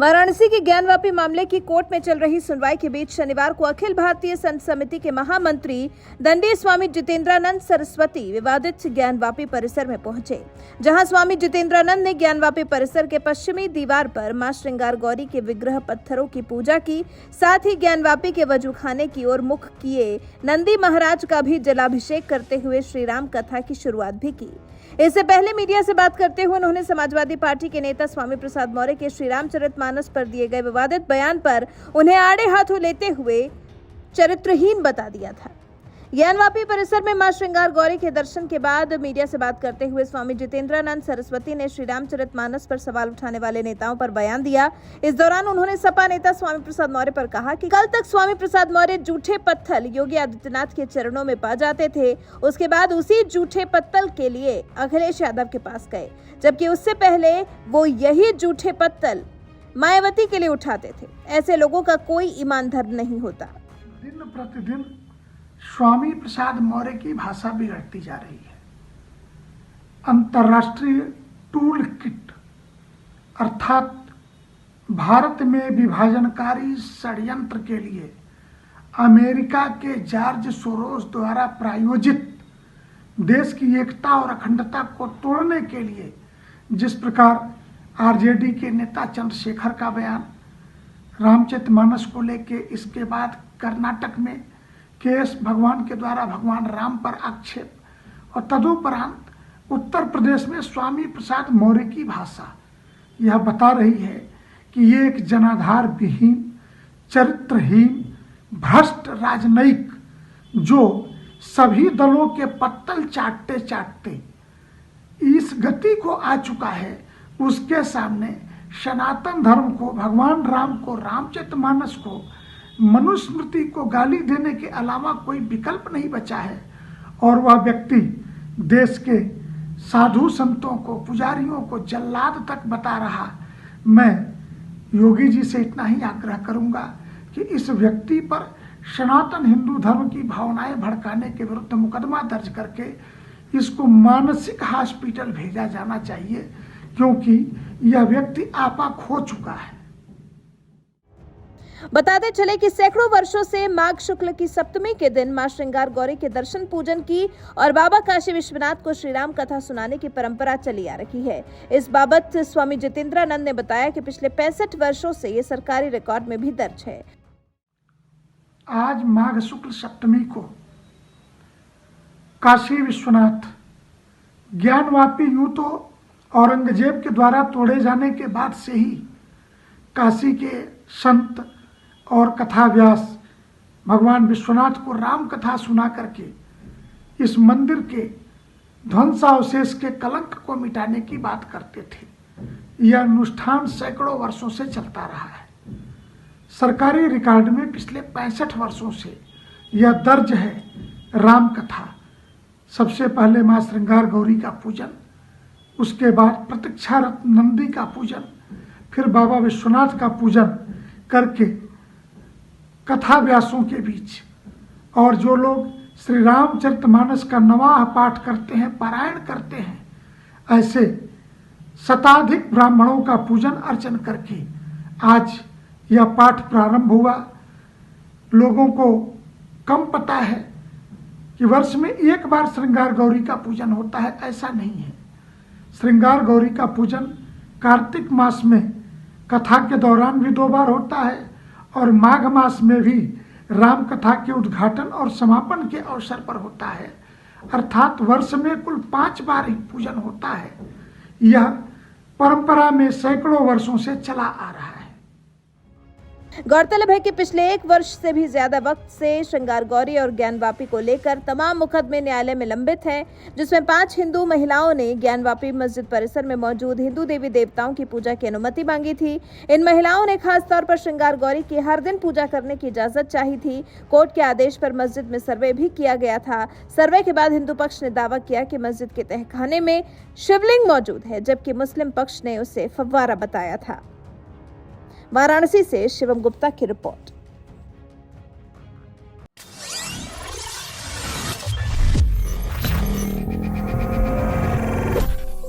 वाराणसी के ज्ञानवापी मामले की कोर्ट में चल रही सुनवाई के बीच शनिवार को अखिल भारतीय संत समिति के महामंत्री दंडी स्वामी जितेंद्रानंद सरस्वती विवादित ज्ञानवापी परिसर में पहुंचे, जहां स्वामी जितेंद्रानंद ने ज्ञानवापी परिसर के पश्चिमी दीवार पर मां श्रृंगार गौरी के विग्रह पत्थरों की पूजा की। साथ ही ज्ञानवापी के वजूखाने की ओर मुख किए नंदी महाराज का भी जलाभिषेक करते हुए श्री राम कथा की शुरुआत भी की। इससे पहले मीडिया से बात करते हुए उन्होंने समाजवादी पार्टी के नेता स्वामी प्रसाद मौर्य के श्री रामचरितमानस पर दिए गए विवादित बयान पर उन्हें आड़े हाथों लेते हुए चरित्रहीन बता दिया था। ज्ञानवापी परिसर में मां श्रृंगार गौरी के दर्शन के बाद मीडिया से बात करते हुए स्वामी जितेंद्रानंद सरस्वती ने श्री रामचरितमानस पर सवाल उठाने वाले नेताओं पर बयान दिया। इस दौरान उन्होंने सपा नेता स्वामी प्रसाद मौर्य पर कहा कि कल तक स्वामी प्रसाद मौर्य जूठे पत्थल योगी आदित्यनाथ के चरणों में पा जाते थे, उसके बाद उसी जूठे पत्तल के लिए अखिलेश यादव के पास गए, जबकि उससे पहले वो यही जूठे पत्तल मायावती के लिए उठाते थे। ऐसे लोगों का कोई ईमान धर्म नहीं होता। दिन प्रतिदिन स्वामी प्रसाद मौर्य की भाषा बिगड़ती जा रही है। अंतर्राष्ट्रीय टूल किट अर्थात भारत में विभाजनकारी षड्यंत्र के लिए अमेरिका के जॉर्ज सोरोस द्वारा प्रायोजित देश की एकता और अखंडता को तोड़ने के लिए जिस प्रकार आरजेडी के नेता चंद्रशेखर का बयान, रामचरितमानस को लेके, इसके बाद कर्नाटक में केएस भगवान के द्वारा भगवान राम पर आक्षेप और तदुपरांत उत्तर प्रदेश में स्वामी प्रसाद मौर्य की भाषा यह बता रही है कि ये एक जनाधार विहीन, चरित्रहीन, भ्रष्ट राजनयिक जो सभी दलों के पत्तल चाटते चाटते इस गति को आ चुका है, उसके सामने सनातन धर्म को, भगवान राम को, रामचरितमानस को, मनुस्मृति को गाली देने के अलावा कोई विकल्प नहीं बचा है। और वह व्यक्ति देश के साधु संतों को, पुजारियों को जल्लाद तक बता रहा। मैं योगी जी से इतना ही आग्रह करूंगा कि इस व्यक्ति पर सनातन हिंदू धर्म की भावनाएं भड़काने के विरुद्ध मुकदमा दर्ज करके इसको मानसिक हॉस्पिटल भेजा जाना चाहिए, क्योंकि यह व्यक्ति आपा खो चुका है। बताते चले कि सैकड़ों वर्षों से माघ शुक्ल की सप्तमी के दिन मां श्रृंगार गौरी के दर्शन पूजन की और बाबा काशी विश्वनाथ को श्री राम कथा सुनाने की परंपरा चली आ रही है। इस बाबत स्वामी जितेंद्रानंद ने बताया कि पिछले 65 वर्षों से ये सरकारी रिकॉर्ड में भी दर्ज है। आज माघ शुक्ल सप्तमी को काशी विश्वनाथ ज्ञानवापी यूं तो औरंगजेब के द्वारा तोड़े जाने के बाद से ही काशी के संत और कथा व्यास भगवान विश्वनाथ को राम कथा सुना करके इस मंदिर के ध्वंसावशेष के कलंक को मिटाने की बात करते थे। यह अनुष्ठान सैकड़ों वर्षों से चलता रहा है। सरकारी रिकॉर्ड में पिछले 65 वर्षों से यह दर्ज है। राम कथा सबसे पहले मां श्रृंगार गौरी का पूजन, उसके बाद प्रतीक्षारत नंदी का पूजन, फिर बाबा विश्वनाथ का पूजन करके कथा व्यासों के बीच, और जो लोग श्री रामचरितमानस का नवाह पाठ करते हैं, पारायण करते हैं, ऐसे शताधिक ब्राह्मणों का पूजन अर्चन करके आज यह पाठ प्रारंभ हुआ। लोगों को कम पता है कि वर्ष में एक बार श्रृंगार गौरी का पूजन होता है, ऐसा नहीं है। श्रृंगार गौरी का पूजन कार्तिक मास में कथा के दौरान भी 2 बार होता है और माघ मास में भी राम कथा के उद्घाटन और समापन के अवसर पर होता है। अर्थात वर्ष में कुल 5 बार ही पूजन होता है। यह परंपरा में सैकड़ों वर्षों से चला आ रहा है। गौरतलब है कि पिछले 1 वर्ष से भी ज्यादा वक्त से श्रृंगार गौरी और ज्ञानवापी को लेकर तमाम मुकदमे न्यायालय में लंबित हैं, जिसमें 5 हिंदू महिलाओं ने ज्ञानवापी मस्जिद परिसर में मौजूद हिंदू देवी देवताओं की पूजा की अनुमति मांगी थी। इन महिलाओं ने खास तौर पर श्रृंगार गौरी की हर दिन पूजा करने की इजाजत चाही थी। कोर्ट के आदेश पर मस्जिद में सर्वे भी किया गया था। सर्वे के बाद हिंदू पक्ष ने दावा किया कि मस्जिद के तहखाने में शिवलिंग मौजूद है, जबकि मुस्लिम पक्ष ने उसे फव्वारा बताया था। वाराणसी से शिवम गुप्ता की रिपोर्ट।